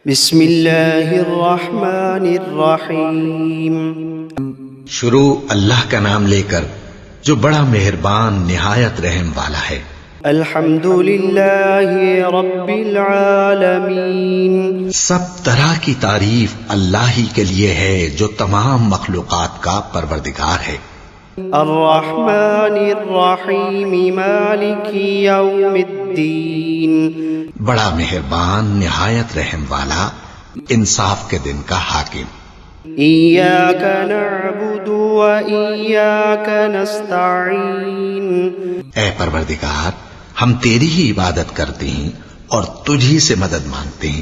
بسم اللہ الرحمن الرحیم۔ شروع اللہ کا نام لے کر جو بڑا مہربان نہایت رحم والا ہے۔ الحمد للہ رب العالمین۔ سب طرح کی تعریف اللہ ہی کے لیے ہے جو تمام مخلوقات کا پروردگار ہے۔ الرحمن الرحیم مالک یوم الدین۔ بڑا مہربان نہایت رحم والا انصاف کے دن کا حاکم۔ ایاک نعبد و ایاک نستعین۔ اے پروردگار، ہم تیری ہی عبادت کرتے ہیں اور تجھی سے مدد مانگتے ہیں۔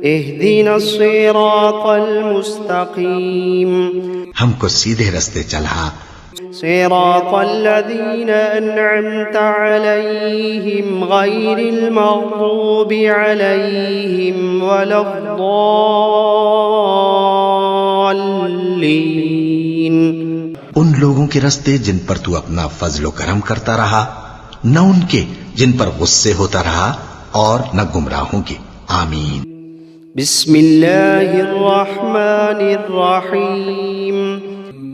اہدنا الصراط المستقیم۔ ہم کو سیدھے رستے چلا، صراط الذین انعمت علیہم غیر المغضوب علیہم ولا الضالین۔ ان لوگوں کے رستے جن پر تو اپنا فضل و کرم کرتا رہا، نہ ان کے جن پر غصے ہوتا رہا اور نہ گمراہوں کے۔ آمین۔ بسم اللہ الرحمن الرحیم۔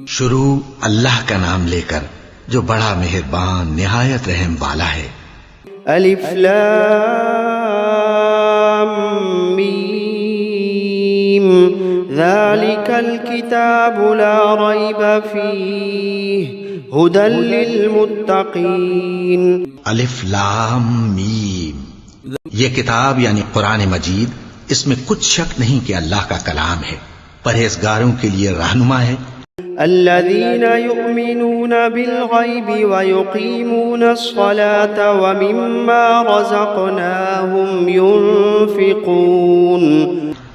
شروع اللہ کا نام لے کر جو بڑا مہربان نہایت رحم والا ہے۔ الف لام میم ذالک الکتاب لا ریب فیہ ھدی للمتقین۔ الف لام میم، یہ کتاب یعنی قرآن مجید، اس میں کچھ شک نہیں کہ اللہ کا کلام ہے، پرہیزگاروں کے لیے رہنما ہے۔ الذین یؤمنون بالغیب ویقیمون الصلاة ومما رزقناہم ینفقون۔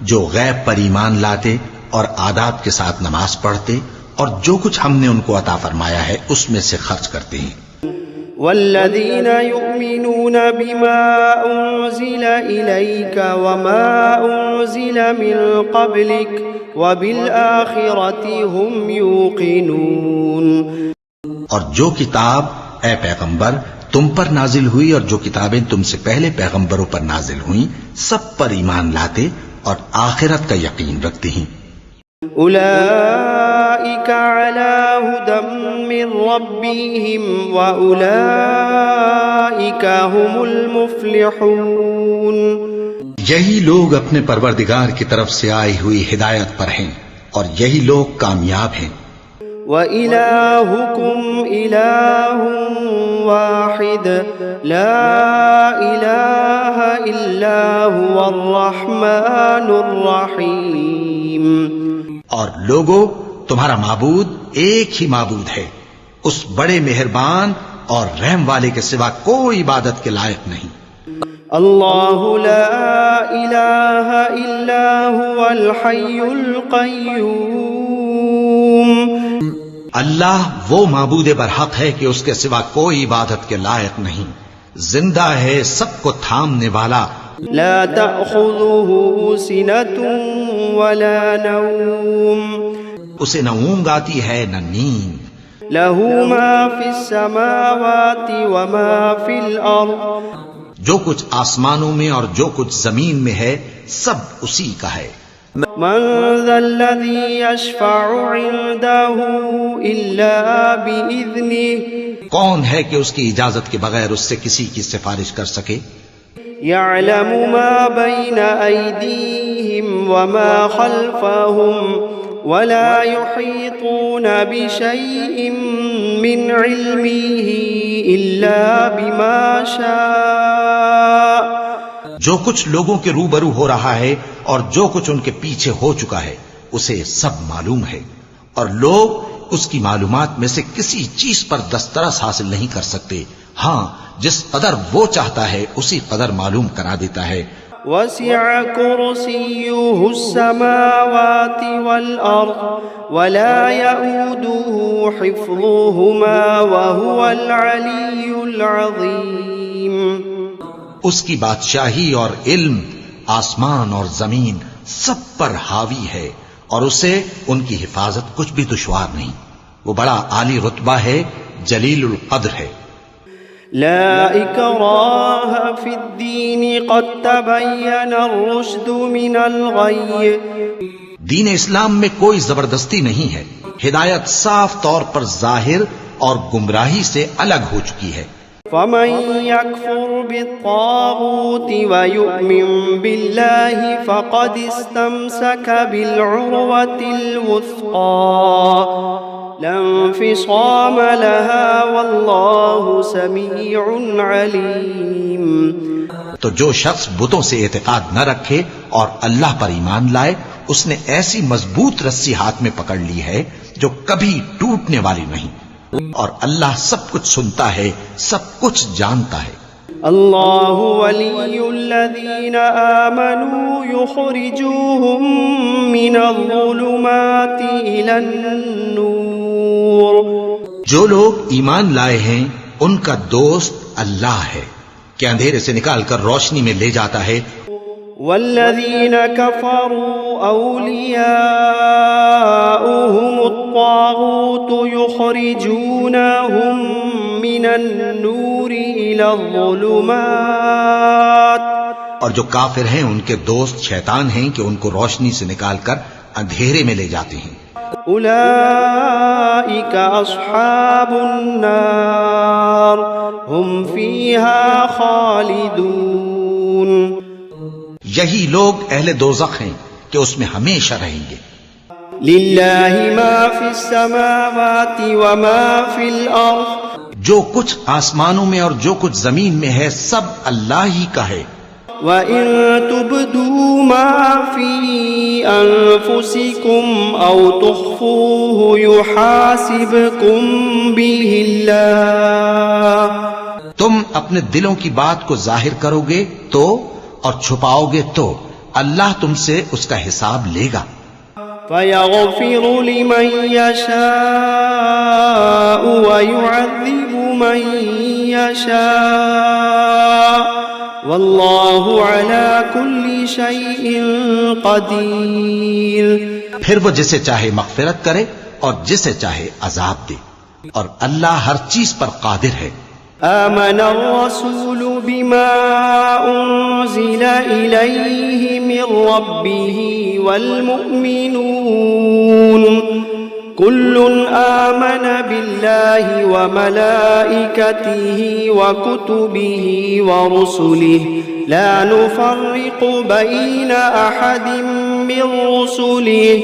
جو غیب پر ایمان لاتے اور آداب کے ساتھ نماز پڑھتے اور جو کچھ ہم نے ان کو عطا فرمایا ہے اس میں سے خرچ کرتے ہیں۔ والذین یؤمنون بما انزل الیک وما انزل من قبلک وبالآخرۃ هم یوقنون۔ اور جو کتاب اے پیغمبر تم پر نازل ہوئی اور جو کتابیں تم سے پہلے پیغمبروں پر نازل ہوئیں سب پر ایمان لاتے اور آخرت کا یقین رکھتے ہیں۔ اولئک علی ھدی من ربہم واولئک هم المفلحون۔ یہی لوگ اپنے پروردگار کی طرف سے آئی ہوئی ہدایت پر ہیں اور یہی لوگ کامیاب ہیں۔ وَإِلَٰهُكُمْ إِلَٰهٌ وَاحِدٌ لَا إِلَٰهَ إِلَّا هُوَ الرَّحْمَٰنُ الرَّحِيمُ۔ اور لوگو، تمہارا معبود ایک ہی معبود ہے، اس بڑے مہربان اور رحم والے کے سوا کوئی عبادت کے لائق نہیں۔ اللہ لا الہ الا هو الحی القیوم۔ اللہ وہ معبود برحق ہے کہ اس کے سوا کوئی عبادت کے لائق نہیں، زندہ ہے، سب کو تھامنے والا، لا تأخذه سنة ولا نوم، اسے نہ اونگ آتی ہے نہ نیند۔ له ما في السماوات وما في الأرض، جو کچھ آسمانوں میں اور جو کچھ زمین میں ہے سب اسی کا ہے۔ من ذا الذي يشفع عنده إلا بإذنه، کون ہے کہ اس کی اجازت کے بغیر اس سے کسی کی سفارش کر سکے؟ يعلم ما بين أيديهم وما خلفهم ولا يحيطون بشيء من علمه إلا بما شاء۔ جو کچھ لوگوں کے روبرو ہو رہا ہے اور جو کچھ ان کے پیچھے ہو چکا ہے اسے سب معلوم ہے، اور لوگ اس کی معلومات میں سے کسی چیز پر دسترس حاصل نہیں کر سکتے، ہاں جس قدر وہ چاہتا ہے اسی قدر معلوم کرا دیتا ہے۔ وسع كرسيه السماوات والأرض ولا يؤوده حفظهما وهو العلي العظيم۔ اس کی بادشاہی اور علم آسمان اور زمین سب پر حاوی ہے اور اسے ان کی حفاظت کچھ بھی دشوار نہیں، وہ بڑا عالی رتبہ ہے، جلیل القدر ہے۔ لا إكراه في الدين قد تبين الرشد من الغي دین اسلام میں کوئی زبردستی نہیں ہے، ہدایت صاف طور پر ظاہر اور گمراہی سے الگ ہو چکی ہے۔ فمن يكفر بالطاغوت ويؤمن بالله فقد استمسك بالعروة الوثقى لا انفصام لها والله سميع عليم۔ تو جو شخص بتوں سے اعتقاد نہ رکھے اور اللہ پر ایمان لائے، اس نے ایسی مضبوط رسی ہاتھ میں پکڑ لی ہے جو کبھی ٹوٹنے والی نہیں، اور اللہ سب کچھ سنتا ہے، سب کچھ جانتا ہے۔ اللہ ولی الذین آمنوا یخرجوہم من الظلمات الی النور۔ جو لوگ ایمان لائے ہیں ان کا دوست اللہ ہے کہ اندھیرے سے نکال کر روشنی میں لے جاتا ہے۔ والذین کفروا اولیاؤہم الطاغوت یخرجونہم من النور الی الظلمات۔ اور جو کافر ہیں ان کے دوست شیطان ہیں کہ ان کو روشنی سے نکال کر اندھیرے میں لے جاتے ہیں۔ اولئک اصحاب النار ہم فیہا خالدون۔ یہی لوگ اہل دوزخ ہیں کہ اس میں ہمیشہ رہیں گے۔ للہ ما فی السماوات وما فی الارض۔ جو کچھ آسمانوں میں اور جو کچھ زمین میں ہے سب اللہ ہی کا ہے۔ وَإِن تُبْدُوا مَا فِي أَنفُسِكُمْ أَوْ تُخْفُوهُ يُحَاسِبْكُمْ بِهِ اللَّهُ۔ تم اپنے دلوں کی بات کو ظاہر کرو گے تو، اور چھپاؤ گے تو اللہ تم سے اس کا حساب لے گا۔ فَيَغْفِرُ لِمَن يَشَاءُ وَيُعَذِّبُ مَن يَشَاءُ وَاللَّهُ عَلَى كُلِّ شَيْءٍ قَدِيرٌ۔ پھر وہ جسے چاہے مغفرت کرے اور جسے چاہے عذاب دے، اور اللہ ہر چیز پر قادر ہے۔ آمن الرسول بما أنزل إليه من ربه والمؤمنون كل آمن بالله وملائكته وكتبه ورسله لا نفرق بين أحد من رسله۔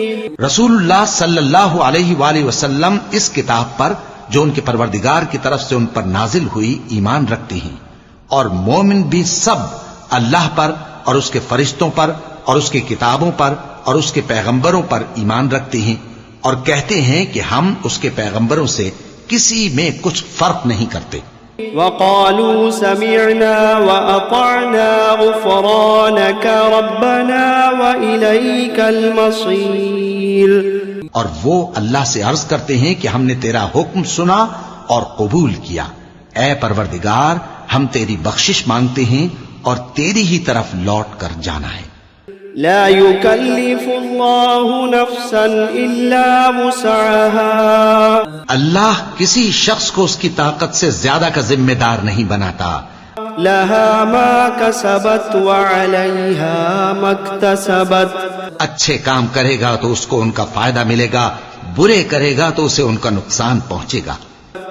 رسول اللہ صلی اللہ علیہ وآلہ وسلم اس کتاب پر جو ان کے پروردگار کی طرف سے ان پر نازل ہوئی ایمان رکھتے ہیں، اور مومن بھی سب اللہ پر اور اس کے فرشتوں پر اور اس کی کتابوں پر اور اس کے پیغمبروں پر ایمان رکھتے ہیں، اور کہتے ہیں کہ ہم اس کے پیغمبروں سے کسی میں کچھ فرق نہیں کرتے۔ وقالوا سمعنا وأطعنا غفرانك ربنا وإليك المصير۔ اور وہ اللہ سے عرض کرتے ہیں کہ ہم نے تیرا حکم سنا اور قبول کیا، اے پروردگار ہم تیری بخشش مانگتے ہیں اور تیری ہی طرف لوٹ کر جانا ہے۔ لا يكلف الله نفسا إلا وسعها۔ اللہ کسی شخص کو اس کی طاقت سے زیادہ کا ذمہ دار نہیں بناتا۔ لها ما كسبت وعليها ما اكتسبت۔ اچھے کام کرے گا تو اس کو ان کا فائدہ ملے گا، برے کرے گا تو اسے ان کا نقصان پہنچے گا۔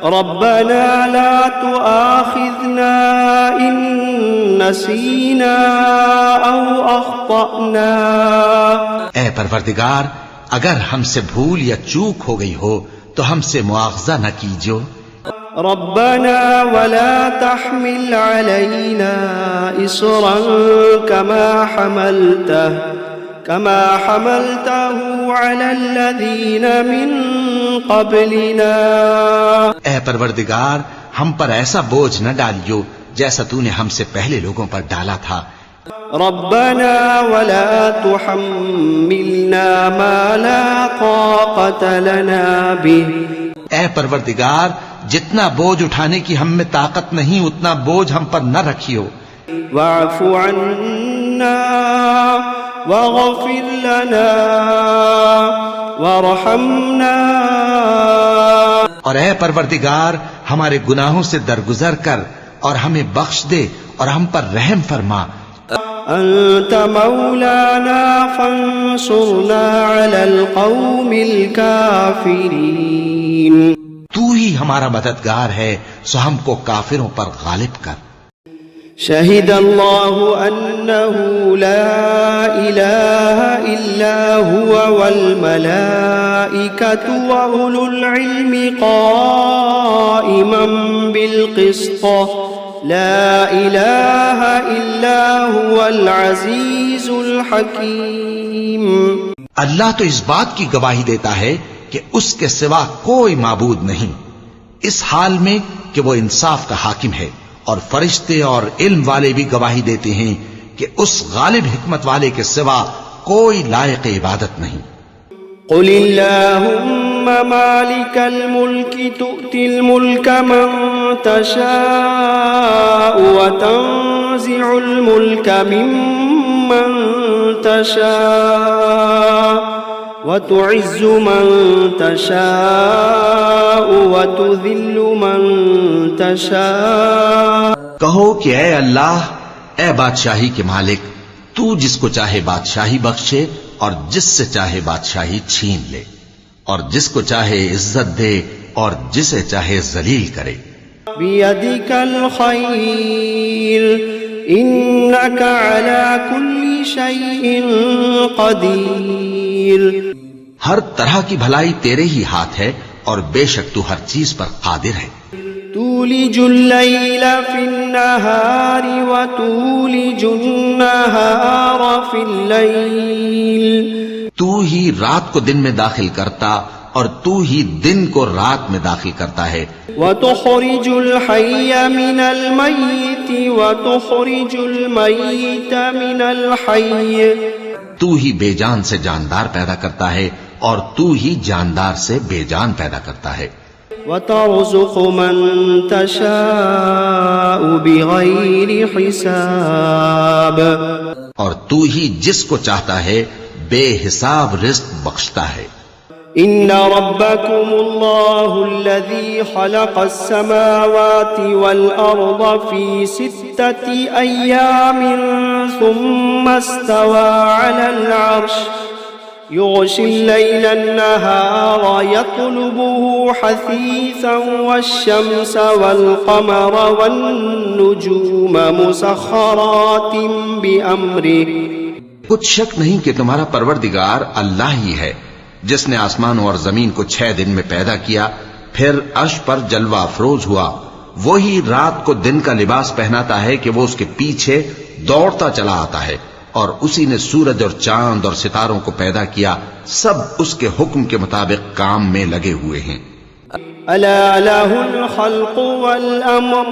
ربنا لا تؤاخذنا إن نسينا أو أخطأنا۔ اے پروردگار اگر ہم سے بھول یا چوک ہو گئی ہو تو ہم سے مواخذہ نہ کیجو۔ ربنا ولا تحمل علينا إصرا كما حملته على الذين من قبلنا۔ اے پروردگار ہم پر ایسا بوجھ نہ ڈالیو جیسا تو نے ہم سے پہلے لوگوں پر ڈالا تھا۔ ربنا ولا تحملنا ما لا طاقة لنا به۔ اے پروردگار جتنا بوجھ اٹھانے کی ہم میں طاقت نہیں اتنا بوجھ ہم پر نہ رکھیو۔ واعف عنا واغفر لنا وارحمنا۔ اور اے پروردگار ہمارے گناہوں سے درگزر کر اور ہمیں بخش دے اور ہم پر رحم فرما. أنت مولانا فانصرنا على القوم الكافرين. تو ہی ہمارا مددگار ہے سو ہم کو کافروں پر غالب کر. شهد الله أنه لا إله إلا هو والملائكة وأولو العلم قائما بالقسط لا إله إلا هو العزيز الحكيم. اللہ تو اس بات کی گواہی دیتا ہے کہ اس کے سوا کوئی معبود نہیں، اس حال میں کہ وہ انصاف کا حاکم ہے، اور فرشتے اور علم والے بھی گواہی دیتے ہیں کہ اس غالب حکمت والے کے سوا کوئی لائق عبادت نہیں. قل اللهم مالك الملك تؤتي الملك من تشاء وتنزع الملك ممن تشاء وتعز من تشاء وتذل من تشاء. کہو کہ اے اللہ، اے بادشاہی کے مالک، تو جس کو چاہے بادشاہی بخشے اور جس سے چاہے بادشاہی چھین لے، اور جس کو چاہے عزت دے اور جسے چاہے ذلیل کرے. بيدك الخير إنك على كل شيء قدير. ہر طرح کی بھلائی تیرے ہی ہاتھ ہے اور بے شک تو ہر چیز پر قادر ہے. تولج الليل في النهار وتولج النهار في الليل. تو ہی رات کو دن میں داخل کرتا اور تو ہی دن کو رات میں داخل کرتا ہے. وتخرج الحي من الميت وتخرج الميت من الحي. تو ہی بے جان سے جاندار پیدا کرتا ہے اور تو ہی جاندار سے بے جان پیدا کرتا ہے. وترزق من تشاء بغير حساب. اور تو ہی جس کو چاہتا ہے بے حساب رزق بخشتا ہے. إن ربكم الله الذي خلق السماوات والأرض في 6 أيام ثم استوى على العرش يغشي الليل النهار يطلبه حثيثا والشمس والقمر والنجوم مسخرات بأمره. کچھ شک نہیں کہ تمہارا پروردگار اللہ ہی ہے جس نے آسمانوں اور زمین کو 6 دن میں پیدا کیا، پھر عرش پر جلوہ افروز ہوا. وہی رات کو دن کا لباس پہناتا ہے کہ وہ اس کے پیچھے دوڑتا چلا آتا ہے، اور اسی نے سورج اور چاند اور ستاروں کو پیدا کیا، سب اس کے حکم کے مطابق کام میں لگے ہوئے ہیں. ألا له الخلق والأمر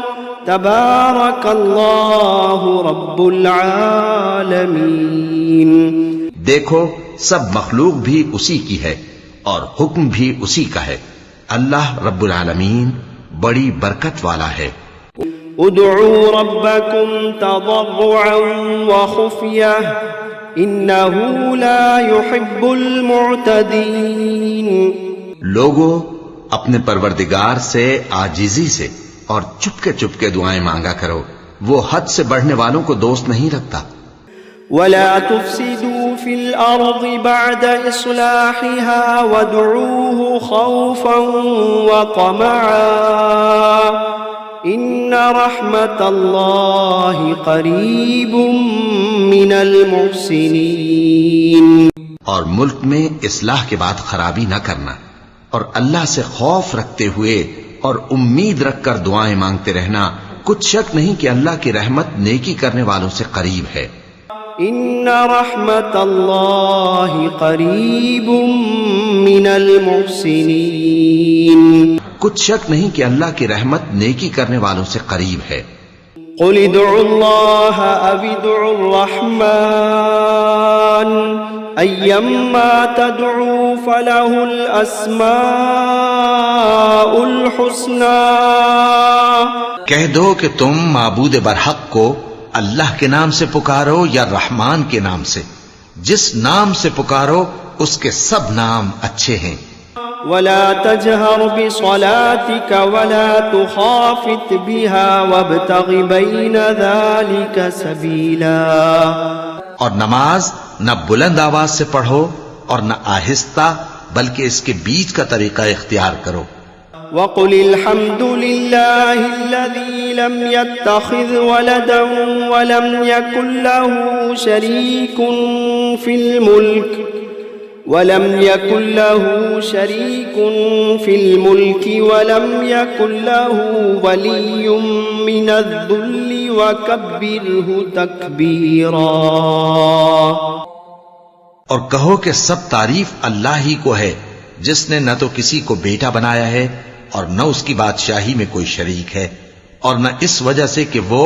تبارك الله رب العالمين. دیکھو سب مخلوق بھی اسی کی ہے اور حکم بھی اسی کا ہے. اللہ رب العالمین بڑی برکت والا ہے. ادعوا ربكم تضرعا وخفية إنه لا يحب المعتدين. لوگو اپنے پروردگار سے عاجزی سے اور چپکے چپکے دعائیں مانگا کرو، وہ حد سے بڑھنے والوں کو دوست نہیں رکھتا. ولا تفسدوا في الأرض بعد إصلاحها وادعوه خوفا وطمعا إن رحمة الله قريب من المحسنين. اور ملک میں اصلاح کے بعد خرابی نہ کرنا، اور اللہ سے خوف رکھتے ہوئے اور امید رکھ کر دعائیں مانگتے رہنا. کچھ شک نہیں کہ اللہ کی رحمت نیکی کرنے والوں سے قریب ہے. إن رحمة الله قريب من المحسنين. کچھ شک نہیں کہ اللہ کی رحمت نیکی کرنے والوں سے قریب ہے. قل ادعوا الله أو ادعوا الرحمن أيما تدعوا فله الأسماء الحسنى. کہہ دو کہ تم معبود برحق کو اللہ کے نام سے پکارو یا رحمان کے نام سے، جس نام سے پکارو اس کے سب نام اچھے ہیں. ولا تجهر بصلاتك ولا تخافت بها وابتغ بين ذلك سبيلا. اور نماز نہ بلند آواز سے پڑھو اور نہ آہستہ، بلکہ اس کے بیچ کا طریقہ اختیار کرو. وقل الحمد لله الذي لم يتخذ ولدا ولم يكن له شريك في الملك ولم يكن له ولي من الذل وكبره تكبيرا. اور کہو کہ سب تعریف اللہ ہی کو ہے جس نے نہ تو کسی کو بیٹا بنایا ہے اور نہ اس کی بادشاہی میں کوئی شریک ہے، اور نہ اس وجہ سے کہ وہ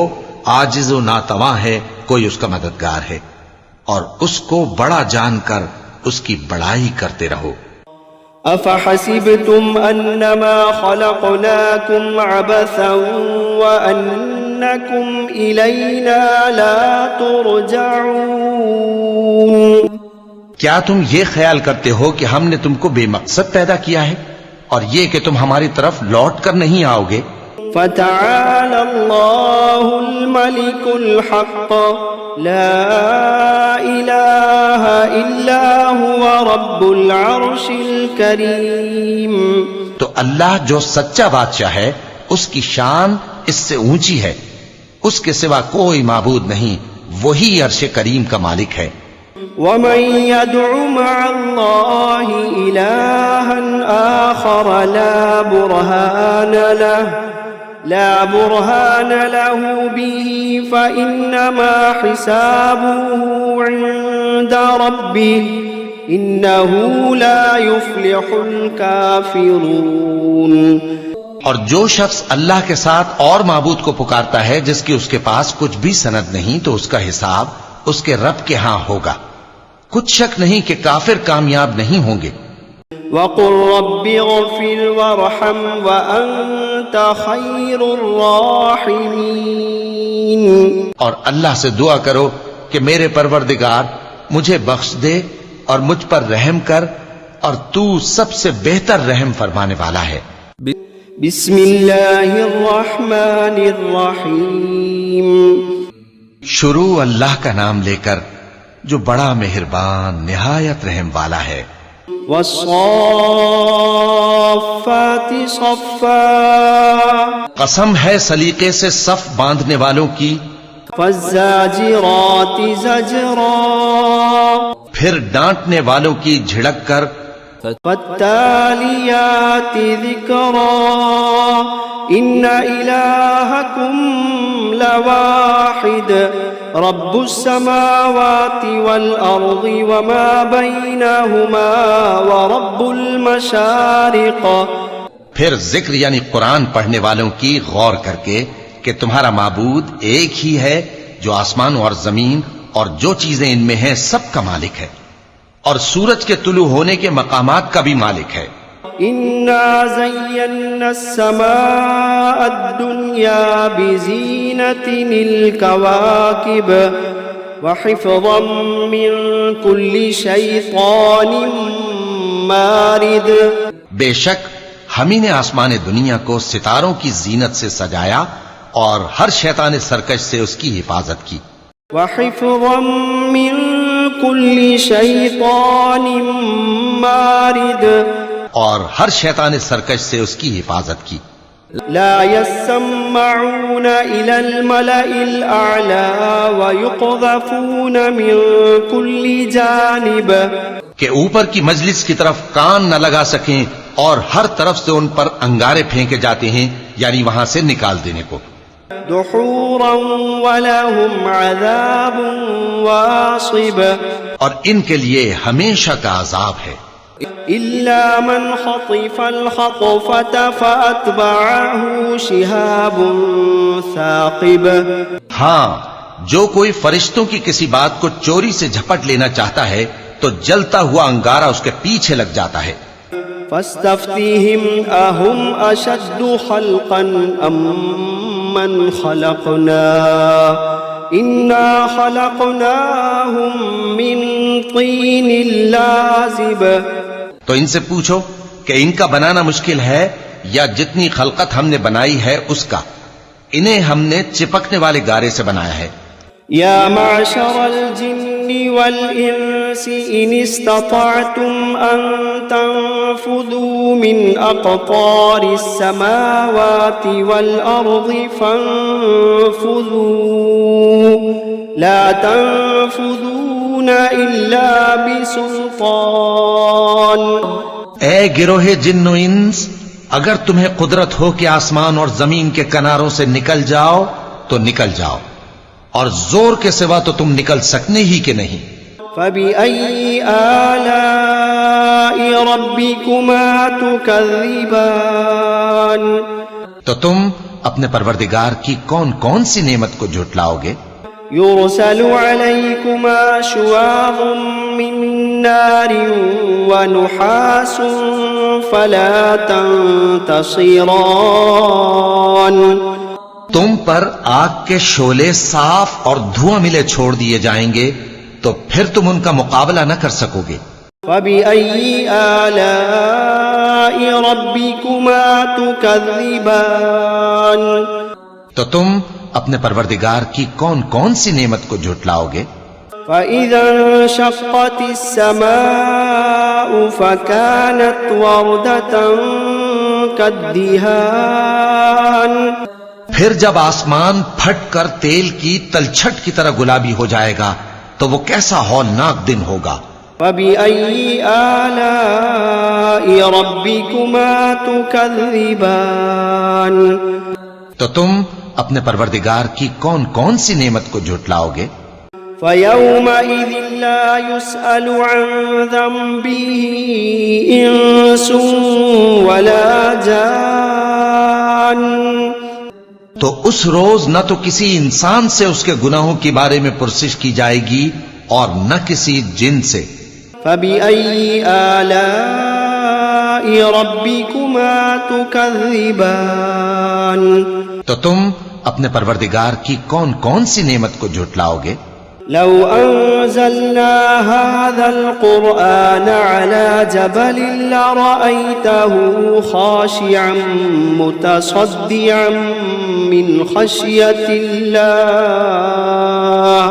عاجز و ناتواں ہے کوئی اس کا مددگار ہے، اور اس کو بڑا جان کر اس کی بڑائی کرتے رہو. افحسبتم انما خلقناكم عبثا وانكم الینا لا ترجعون. کیا تم یہ خیال کرتے ہو کہ ہم نے تم کو بے مقصد پیدا کیا ہے اور یہ کہ تم ہماری طرف لوٹ کر نہیں آؤ گے؟ فتعالى الله الملك الحق لا إله إلا هو رب العرش الكريم. تو اللہ جو سچا بادشاہ ہے اس کی شان اس سے اونچی ہے، اس کے سوا کوئی معبود نہیں، وہی عرش کریم کا مالک ہے. ومن يدع مع الله إلها آخر لا برهان له به فإنما حسابه عند ربه إنه لا يفلح الكافرون. اور جو شخص اللہ کے ساتھ اور معبود کو پکارتا ہے جس کی اس کے پاس کچھ بھی سند نہیں، تو اس کا حساب اس کے رب کے ہاں ہوگا. کچھ شک نہیں کہ کافر کامیاب نہیں ہوں گے. وَقُلْ رَبِّ اغْفِرْ وَارْحَمْ وَأَنْتَ خَيْرُ الرَّاحِمِينَ. اور اللہ سے دعا کرو کہ میرے پروردگار مجھے بخش دے اور مجھ پر رحم کر، اور تو سب سے بہتر رحم فرمانے والا ہے. بسم اللہ الرحمن الرحیم. شروع اللہ کا نام لے کر جو بڑا مہربان نہایت رحم والا ہے. والصافات صفا. قسم ہے سلیقے سے صف باندھنے والوں کی. فالزاجرات زجرا. پھر ڈانٹنے والوں کی جھڑک کر. فالتالیات ذکرا. ان الہکم لواحد رب السماوات والارض وما بینہما ورب المشارق. پھر ذکر یعنی قرآن پڑھنے والوں کی غور کر کے کہ تمہارا معبود ایک ہی ہے جو آسمانوں اور زمین اور جو چیزیں ان میں ہیں سب کا مالک ہے، اور سورج کے طلوع ہونے کے مقامات کا بھی مالک ہے. انا زینا السماء الدنیا بزینت الکواکب وحفظا من كل شیطان مارد. بے شک ہم ہی نے آسمان دنیا کو ستاروں کی زینت سے سجایا اور ہر شیطان سرکش سے اس کی حفاظت کی. وحفظا من كل شیطان مارد. اور ہر شیطان سرکش سے اس کی حفاظت کی. لا يسمعون إلى الملأ الأعلى ويقذفون من كل جانب. کہ اوپر کی مجلس کی طرف کان نہ لگا سکیں اور ہر طرف سے ان پر انگارے پھینکے جاتے ہیں، یعنی وہاں سے نکال دینے کو. دحورا ولهم عذاب واصب. اور ان کے لیے ہمیشہ کا عذاب ہے. إلا من خطف الخطفة فأتبعه شهاب ثاقب. ہاں، جو کوئی فرشتوں کی کسی بات کو چوری سے جھپٹ لینا چاہتا ہے تو جلتا ہوا انگارہ اس کے پیچھے لگ جاتا ہے. فاستفتهم أهم أشد خلقا أم من خلقنا إنا خلقناهم من طين لازب. تو ان سے پوچھو کہ کہ ان کا بنانا مشکل ہے یا جتنی خلقت ہم نے بنائی ہے اس کا؟ انہیں ہم نے چپکنے والے گارے سے بنایا ہے۔ يا معشر الجن والإنس إن استطعتم أن تنفذوا من أقطار السماوات والأرض فانفذوا لا تنفذون إلا بسلطان۔ اے گروہ جن و انس، اگر تمہیں قدرت ہو کہ آسمان اور زمین کے کناروں سے نکل جاؤ تو نکل جاؤ، اور زور کے سوا تو تم نکل سکنے ہی کہ نہیں۔ فَبِأَيِّ آلَاءِ رَبِّكُمَا تُكَذِّبَانِ؟ تو تم اپنے پروردگار کی کون کون سی نعمت کو جھٹلاؤ گے؟ يُرْسَلُ عَلَيْكُمَا شُوَاظٌ مِّن نَّارٍ وَنُحَاسٌ فَلَا تَنتَصِرَانِ۔ تم پر آگ کے شعلے صاف اور دھواں ملے چھوڑ دیے جائیں گے تو پھر تم ان کا مقابلہ نہ کر سکو گے۔ فَبِأَيِّ آلَاءِ رَبِّكُمَا تُكَذِّبَانِ؟ تو تم اپنے پروردگار کی کون کون سی نعمت کو جھٹلاؤ گے؟ فَإِذَا انشَقَّتِ السَّمَاءُ فَكَانَتْ وَرْدَةً كَالدِّهَانِ۔ پھر جب آسمان پھٹ کر تیل کی تلچھٹ کی طرح گلابی ہو جائے گا تو وہ کیسا ہولناک دن ہوگا۔ فَبِأَيِّ آلَاءِ رَبِّكُمَا تُكَذِّبَانِ؟ تو تم اپنے پروردگار کی کون کون سی نعمت کو جھٹلاؤ گے؟ فَيَوْمَئِذٍ لَا يُسْأَلُ عَنْ ذَنبِهِ إِنسٌ وَلَا جَانٌ۔ تو اس روز نہ تو کسی انسان سے اس کے گناہوں کے بارے میں پرسش کی جائے گی اور نہ کسی جن سے۔ فَبِأَيِّ آلَاءِ رَبِّكُمَا تُكَذِّبَانِ؟ تو تم اپنے پروردگار کی کون کون سی نعمت کو جھٹلاؤ گے؟ لو أنزلنا هذا القرآن على جبل لرأيته خاشعا متصدعا من خشية الله۔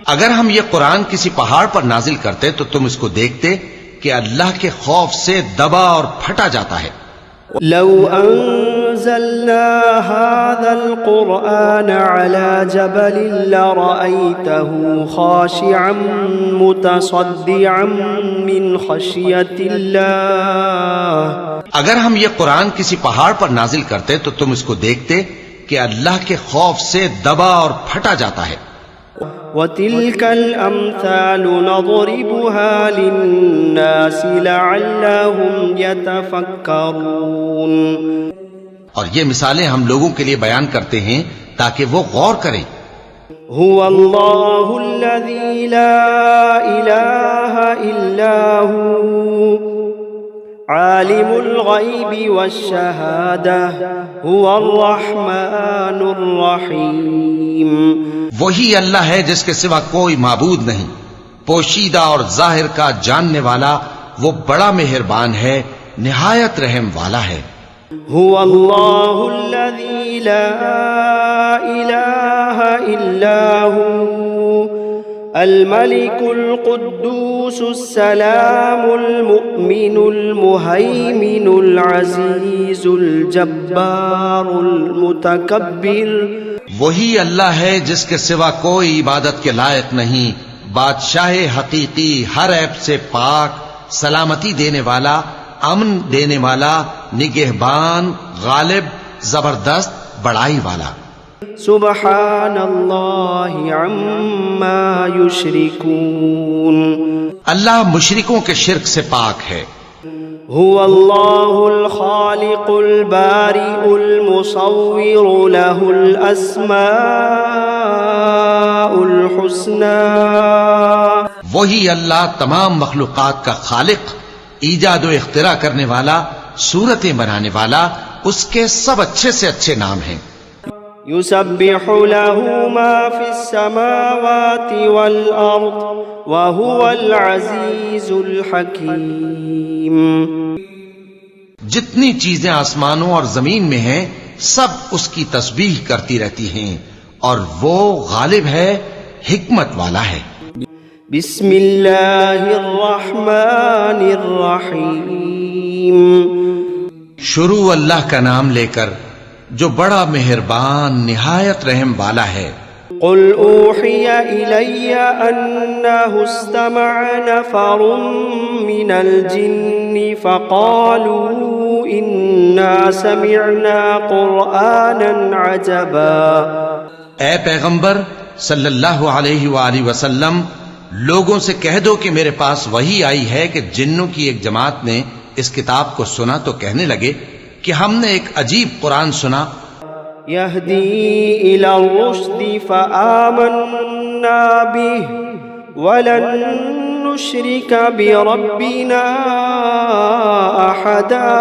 اگر ہم یہ قرآن کسی پہاڑ پر نازل کرتے تو تم اس کو دیکھتے کہ اللہ کے خوف سے دبا اور پھٹا جاتا ہے۔ لو أنزلنا هذا القرآن على جبل لرأيته خاشعا متصدعا من خشية الله۔ اگر ہم یہ قرآن کسی پہاڑ پر نازل کرتے تو تم اس کو دیکھتے کہ اللہ کے خوف سے دبا اور پھٹا جاتا ہے۔ وَتِلْكَ الْأَمْثَالُ نَضْرِبُهَا لِلنَّاسِ لَعَلَّهُمْ يَتَفَكَّرُونَ۔ اور یہ مثالیں ہم لوگوں کے لیے بیان کرتے ہیں تاکہ وہ غور کریں۔ هُوَ اللَّهُ الَّذِي لَا إِلَٰهَ إِلَّا هُوَ عَالِمُ الْغَيْبِ وَالشَّهَادَةِ هُوَ الرَّحْمَٰنُ الرَّحِيمُ۔ وہی اللہ ہے جس کے سوا کوئی معبود نہیں، پوشیدہ اور ظاہر کا جاننے والا، وہ بڑا مہربان ہے، نہایت رحم والا ہے۔ هو الله الذي لا إله إلا هو الملك القدوس السلام المؤمن المهيمن العزيز الجبار المتكبر۔ وہی اللہ ہے جس کے سوا کوئی عبادت کے لائق نہیں، بادشاہ حقیقی، ہر عیب سے پاک، سلامتی دینے والا، امن دینے والا، نگہبان، غالب، زبردست، بڑائی والا۔ سبحان اللہ عما یشرکون۔ اللہ مشرکوں کے شرک سے پاک ہے۔ هو اللہ الخالق البارئ المصور له الاسماء الحسنى۔ وہی اللہ تمام مخلوقات کا خالق، ایجاد و اختراع کرنے والا، صورتیں بنانے والا، اس کے سب اچھے سے اچھے نام ہیں۔ يسبح له ما في السماوات والأرض وهو العزيز الحكيم۔ جتنی چیزیں آسمانوں اور زمین میں ہیں سب اس کی تسبیح کرتی رہتی ہیں اور وہ غالب ہے، حکمت والا ہے۔ بسم اللہ الرحمن الرحیم۔ شروع اللہ کا نام لے کر جو بڑا مہربان نہایت رحم والا ہے۔ قل اوحی الی انہ استمع نفر من الجن فقالوا انا سمعنا قرآنا عجبا۔ اے پیغمبر صلی اللہ علیہ وآلہ وسلم، لوگوں سے کہہ دو کہ میرے پاس وحی آئی ہے کہ جنوں کی ایک جماعت نے اس کتاب کو سنا تو کہنے لگے کہ ہم نے ایک عجیب قرآن سنا۔ يهدي إلى الرشد فآمنا به ولن نشرك بربنا أحدا۔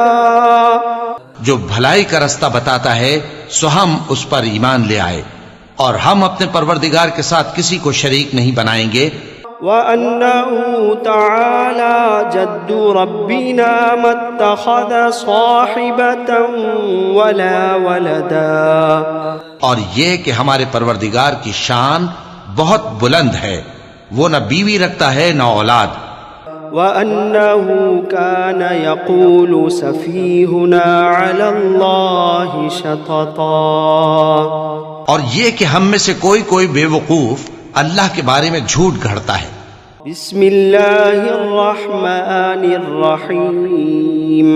جو بھلائی کا رستہ بتاتا ہے سو ہم اس پر ایمان لے آئے اور ہم اپنے پروردگار کے ساتھ کسی کو شریک نہیں بنائیں گے۔ وَأَنَّهُ تَعَالَى جَدُّ رَبِّنَا مَا اتَّخَذَ صَاحِبَةً وَلَا وَلَدًا۔ اور یہ کہ ہمارے پروردگار کی شان بہت بلند ہے، وہ نہ بیوی رکھتا ہے نہ اولاد۔ وَأَنَّهُ كَانَ يَقُولُ سَفِيهُنَا عَلَى اللَّهِ شَطَطًا۔ اور یہ کہ ہم میں سے کوئی بے وقوف اللہ کے بارے میں جھوٹ گھڑتا ہے۔ بسم اللہ الرحمن الرحیم۔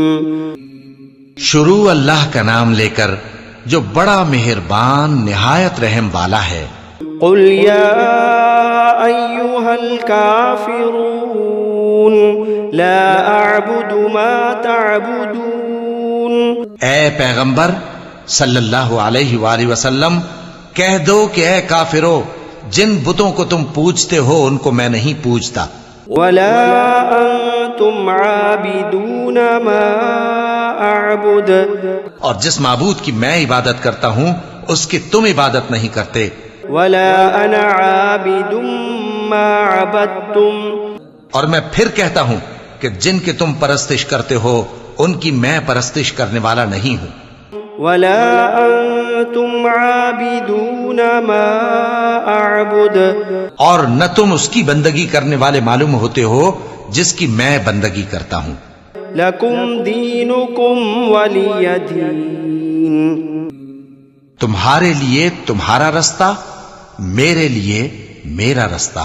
شروع اللہ کا نام لے کر جو بڑا مہربان نہایت رحم والا ہے۔ قل یا ایھا الکافرون لا اعبد ما تعبدون۔ اے پیغمبر صلی اللہ علیہ وآلہ وسلم، کہہ دو کہ اے کافرو، جن بتوں کو تم پوجتے ہو ان کو میں نہیں پوجتا۔ ولا انتم عابدون ما اعبد۔ اور جس معبود کی میں عبادت کرتا ہوں اس کی تم عبادت نہیں کرتے۔ ولا انا عابد ما عبدتم۔ اور میں پھر کہتا ہوں کہ جن کی تم پرستش کرتے ہو ان کی میں پرستش کرنے والا نہیں ہوں۔ ولا انتم عابدون ما اعبد۔ اور نہ تم اس کی بندگی کرنے والے معلوم ہوتے ہو جس کی میں بندگی کرتا ہوں۔ لکم دینکم ولی دین۔ تمہارے لیے تمہارا رستہ، میرے لیے میرا رستہ۔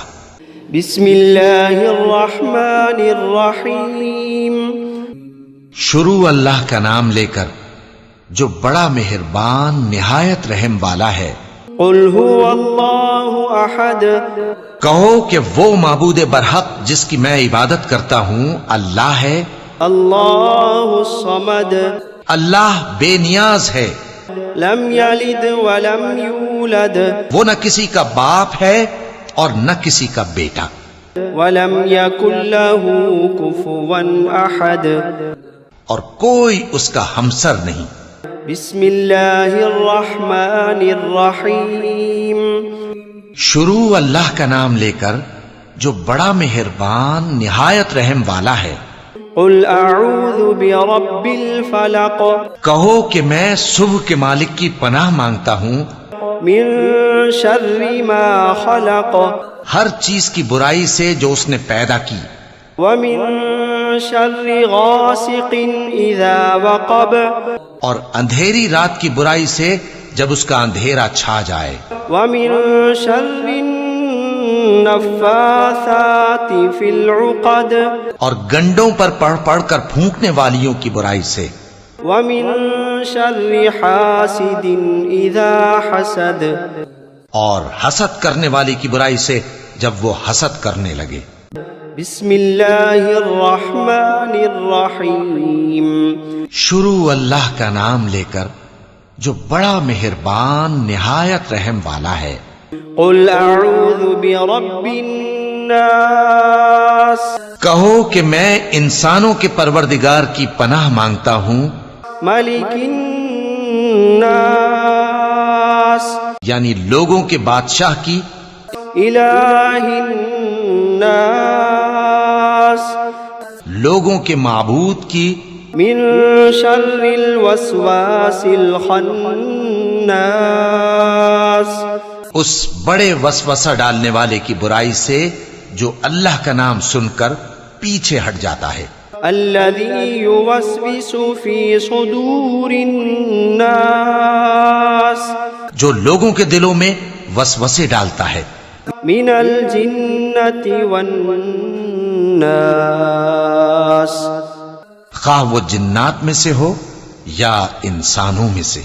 بسم اللہ الرحمن الرحیم۔ شروع اللہ کا نام لے کر جو بڑا مہربان نہایت رحم والا ہے۔ قل هو اللہ احد۔ کہو کہ وہ معبود برحق جس کی میں عبادت کرتا ہوں اللہ ہے۔ اللہ الصمد۔ اللہ بے نیاز ہے، لم یلد ولم یولد۔ وہ نہ کسی کا باپ ہے اور نہ کسی کا بیٹا۔ ولم یکن لہ کفوا احد۔ اور کوئی اس کا ہمسر نہیں۔ بسم اللہ الرحمن الرحیم۔ شروع اللہ کا نام لے کر جو بڑا مہربان نہایت رحم والا ہے۔ قل اعوذ برب الفلق۔ کہو کہ میں صبح کے مالک کی پناہ مانگتا ہوں من شر ما خلق۔ ہر چیز کی برائی سے جو اس نے پیدا کی۔ ومن شر غاسق اذا وقب۔ اور اندھیری رات کی برائی سے جب اس کا اندھیرا چھا جائے۔ ومن شر النفاثات فی العقد۔ اور گنڈوں پر پڑھ کر پھونکنے والیوں کی برائی سے۔ ومن شر حاسد اذا حسد۔ اور حسد کرنے والی کی برائی سے جب وہ حسد کرنے لگے۔ بسم اللہ الرحمن الرحیم۔ شروع اللہ کا نام لے کر جو بڑا مہربان نہایت رحم والا ہے۔ قل اعوذ برب الناس۔ کہو کہ میں انسانوں کے پروردگار کی پناہ مانگتا ہوں، ملک الناس، یعنی لوگوں کے بادشاہ کی، الہ الناس، لوگوں کے معبود کی، من شر الوسواس الخناس، اس بڑے وسوسہ ڈالنے والے کی برائی سے جو اللہ کا نام سن کر پیچھے ہٹ جاتا ہے، الذي يوسوس في صدور الناس، جو لوگوں کے دلوں میں وسوسے ڈالتا ہے، من الجنة والناس، خواہ وہ جنات میں سے ہو یا انسانوں میں سے۔